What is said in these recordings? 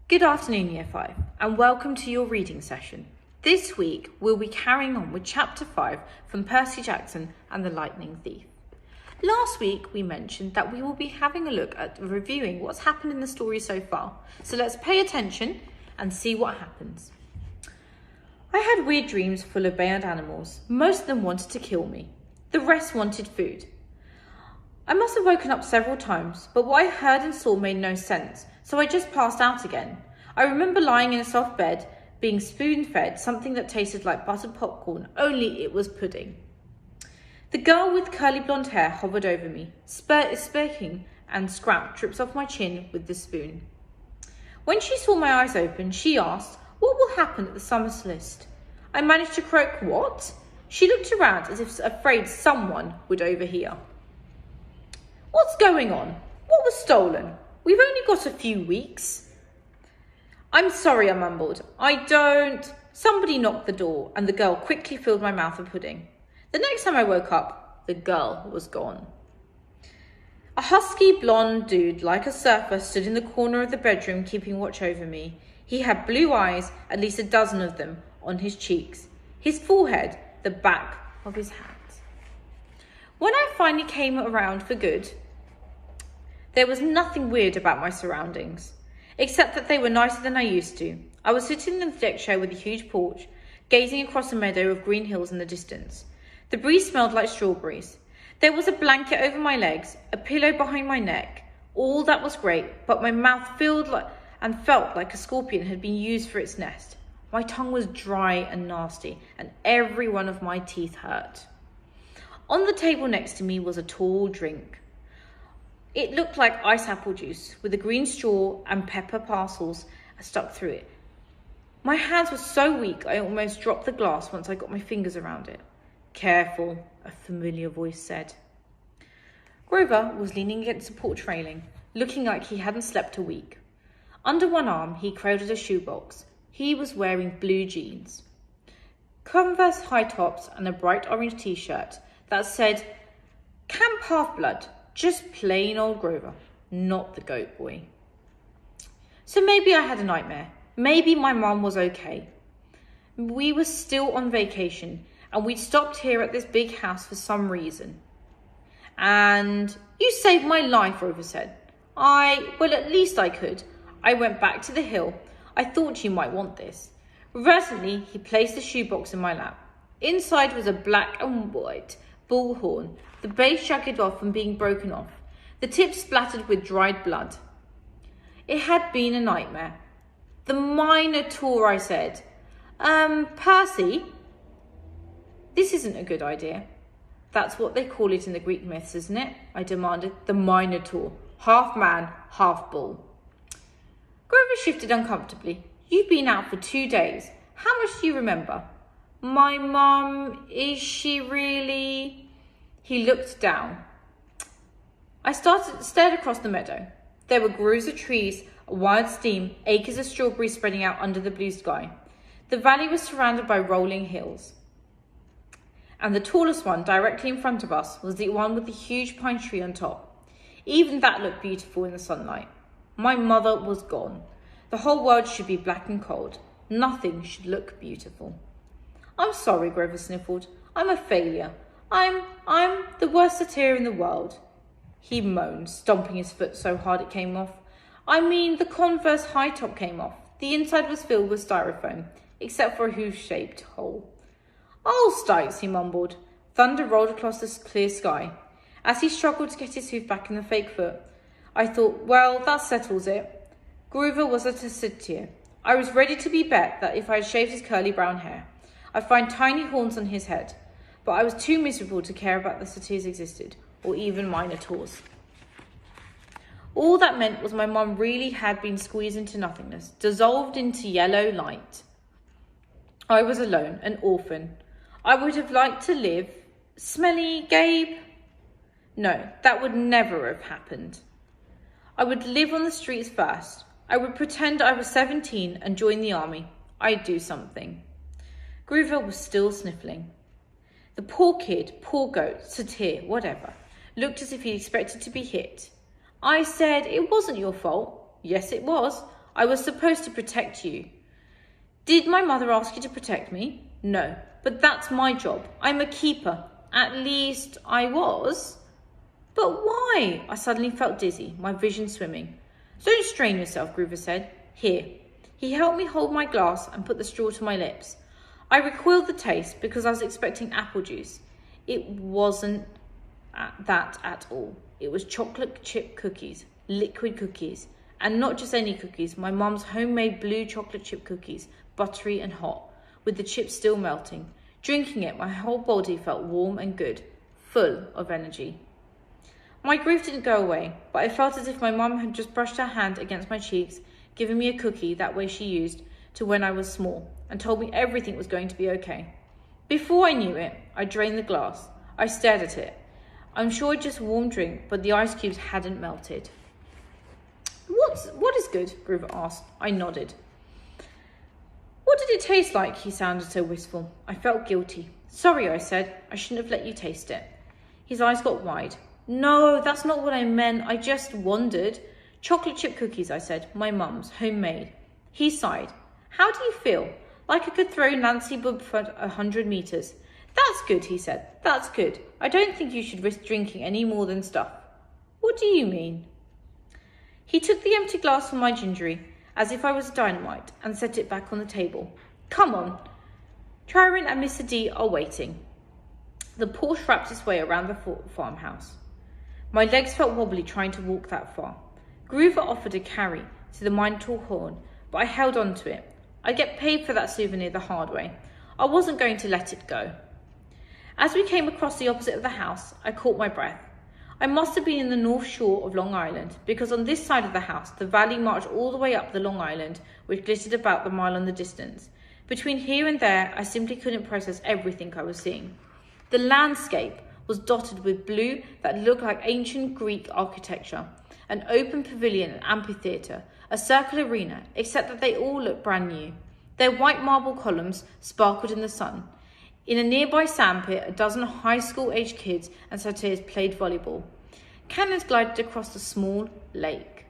Good afternoon, Year 5, and welcome to your reading session. This week, we'll be carrying on with Chapter 5 from Percy Jackson and the Lightning Thief. Last week, we mentioned that we will be having a look at reviewing what's happened in the story so far. So let's pay attention and see what happens. I had weird dreams full of bad animals. Most of them wanted to kill me. The rest wanted food. I must have woken up several times, but what I heard and saw made no sense, so I just passed out again. I remember lying in a soft bed, being spoon-fed something that tasted like buttered popcorn, only it was pudding. The girl with curly blonde hair hovered over me, speaking, and scrap drips off my chin with the spoon. When she saw my eyes open, she asked, "What will happen at the summer solstice?" I managed to croak, "What?" She looked around as if afraid someone would overhear. "What's going on? What was stolen? We've only got a few weeks." "I'm sorry," I mumbled. Somebody knocked the door and the girl quickly filled my mouth with pudding. The next time I woke up, the girl was gone. A husky blonde dude like a surfer stood in the corner of the bedroom keeping watch over me. He had blue eyes, at least a dozen of them, on his cheeks, his forehead, the back of his hat. When I finally came around for good, there was nothing weird about my surroundings, except that they were nicer than I used to. I was sitting in the deck chair with a huge porch, gazing across a meadow of green hills in the distance. The breeze smelled like strawberries. There was a blanket over my legs, a pillow behind my neck. All that was great, but my mouth felt like a scorpion had been used for its nest. My tongue was dry and nasty, and every one of my teeth hurt. On the table next to me was a tall drink. It looked like ice apple juice, with a green straw and pepper parcels stuck through it. My hands were so weak I almost dropped the glass once I got my fingers around it. "Careful," a familiar voice said. Grover was leaning against the porch railing, looking like he hadn't slept a week. Under one arm, he cradled a shoebox. He was wearing blue jeans, Converse high tops, and a bright orange t-shirt that said, "Camp Half-Blood, just plain old Grover, not the goat boy." So maybe I had a nightmare. Maybe my mum was okay. We were still on vacation, and we'd stopped here at this big house for some reason. "And you saved my life," Grover said. Well, at least I could. I went back to the hill. I thought you might want this. Reverently, he placed the shoebox in my lap. Inside was a black and white bullhorn, the base jagged off and being broken off, the tip splattered with dried blood. It had been a nightmare. "The Minotaur," I said. Percy? This isn't a good idea." "That's what they call it in the Greek myths, isn't it?" I demanded. "The Minotaur. Half man, half bull." Grover shifted uncomfortably. "You've been out for 2 days. How much do you remember?" "My mum, is she really?" He looked down. I stared across the meadow. There were groves of trees, a wild steam, acres of strawberries spreading out under the blue sky. The valley was surrounded by rolling hills. And the tallest one, directly in front of us, was the one with the huge pine tree on top. Even that looked beautiful in the sunlight. My mother was gone. The whole world should be black and cold. Nothing should look beautiful. "I'm sorry," Grover sniffled. "I'm a failure. I'm the worst satyr in the world." He moaned, stomping his foot so hard it came off. "I mean, the Converse high top came off. The inside was filled with styrofoam, except for a hoof-shaped hole." "Oh, Stikes," he mumbled. Thunder rolled across the clear sky. As he struggled to get his hoof back in the fake foot, I thought, well, that settles it. Grover was a satyr. I was ready to be bet that if I had shaved his curly brown hair, I'd find tiny horns on his head. But I was too miserable to care about the satyrs existed, or even minotaurs. All that meant was my mum really had been squeezed into nothingness, dissolved into yellow light. I was alone, an orphan. I would have liked to live. Smelly Gabe? No, that would never have happened. I would live on the streets first. I would pretend I was 17 and join the army. I'd do something. Grover was still sniffling. The poor kid, poor goat, satyr, whatever, looked as if he expected to be hit. I said, "It wasn't your fault." "Yes, it was. I was supposed to protect you. Did my mother ask you to protect me? No, but that's my job. I'm a keeper. At least I was. But why? I suddenly felt dizzy, my vision swimming. Don't strain yourself, Groover said. Here. He helped me hold my glass and put the straw to my lips. I recoiled the taste because I was expecting apple juice. It wasn't that at all. It was chocolate chip cookies, liquid cookies, and not just any cookies, my mum's homemade blue chocolate chip cookies, buttery and hot, with the chips still melting. Drinking it, my whole body felt warm and good, full of energy. My grief didn't go away, but I felt as if my mum had just brushed her hand against my cheeks, given me a cookie that way she used to when I was small, and told me everything was going to be okay. Before I knew it, I drained the glass. I stared at it. I'm sure it's just a warm drink, but the ice cubes hadn't melted. What is good? Groover asked. I nodded. What did it taste like? He sounded so wistful. I felt guilty. Sorry, I said. I shouldn't have let you taste it. His eyes got wide. No, that's not what I meant. I just wondered. Chocolate chip cookies, I said. My mum's, homemade. He sighed. How do you feel? Like I could throw Nancy Bub for 100 metres. That's good, he said. That's good. I don't think you should risk drinking any more than stuff. What do you mean? He took the empty glass from my gingery, as if I was dynamite, and set it back on the table. Come on. Tryon and Mr. D are waiting. The Porsche wrapped its way around the farmhouse. My legs felt wobbly trying to walk that far. Groover offered a carry to the Minotaur horn, but I held on to it. I'd get paid for that souvenir the hard way. I wasn't going to let it go. As we came across the opposite of the house, I caught my breath. I must have been in the north shore of Long Island, because on this side of the house, the valley marched all the way up the Long Island, which glittered about the mile in the distance. Between here and there, I simply couldn't process everything I was seeing. The landscape was dotted with blue that looked like ancient Greek architecture, an open pavilion and amphitheatre, a circle arena, except that they all looked brand new. Their white marble columns sparkled in the sun. In a nearby sandpit, a dozen high school-aged kids and satyrs played volleyball. Cannons glided across the small lake.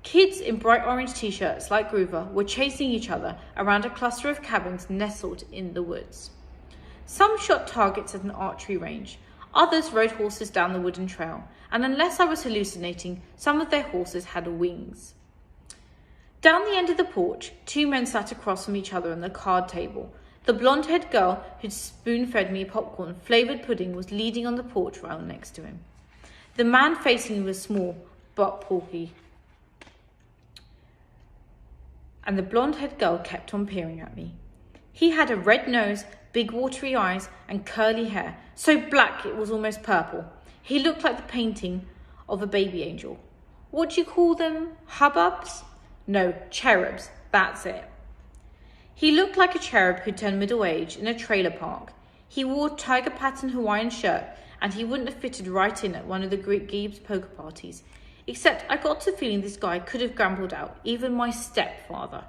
Kids in bright orange t-shirts like Groover were chasing each other around a cluster of cabins nestled in the woods. Some shot targets at an archery range. Others rode horses down the wooden trail, and unless I was hallucinating, some of their horses had wings. Down the end of the porch, two men sat across from each other on the card table. The blonde-haired girl who'd spoon-fed me popcorn-flavoured pudding was leaning on the porch rail next to him. The man facing me was small but porky, and the blonde-haired girl kept on peering at me. He had a red nose, big watery eyes, and curly hair, so black it was almost purple. He looked like the painting of a baby angel. What do you call them? Hubbubs? No, cherubs, that's it. He looked like a cherub who turned middle-aged in a trailer park. He wore a tiger-pattern Hawaiian shirt, and he wouldn't have fitted right in at one of the Gibbs poker parties. Except I got the feeling this guy could have gambled out even my stepfather.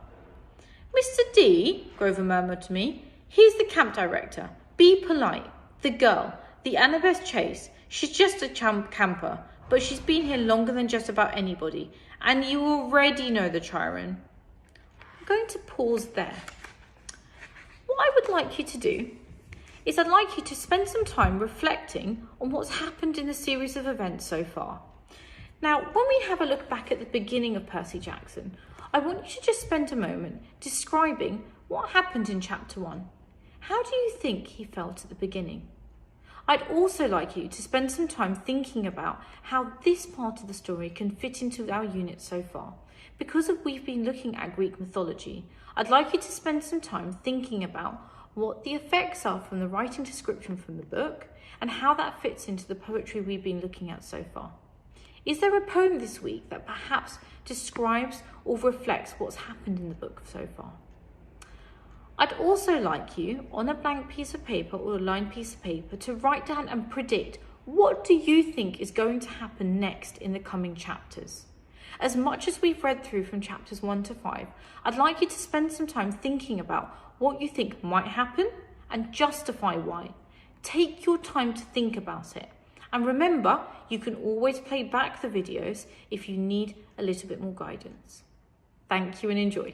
Mr. D, Grover murmured to me, he's the camp director. Be polite. The girl, the Annabeth Chase, she's just a camper, but she's been here longer than just about anybody, and you already know the Tryon. I'm going to pause there. What I would like you to do is I'd like you to spend some time reflecting on what's happened in the series of events so far. Now, when we have a look back at the beginning of Percy Jackson, I want you to just spend a moment describing what happened in Chapter 1. How do you think he felt at the beginning? I'd also like you to spend some time thinking about how this part of the story can fit into our unit so far. Because we've been looking at Greek mythology, I'd like you to spend some time thinking about what the effects are from the writing description from the book and how that fits into the poetry we've been looking at so far. Is there a poem this week that perhaps describes or reflects what's happened in the book so far? I'd also like you, on a blank piece of paper or a lined piece of paper, to write down and predict what do you think is going to happen next in the coming chapters. As much as we've read through from chapters 1 to 5, I'd like you to spend some time thinking about what you think might happen and justify why. Take your time to think about it. And remember, you can always play back the videos if you need a little bit more guidance. Thank you and enjoy.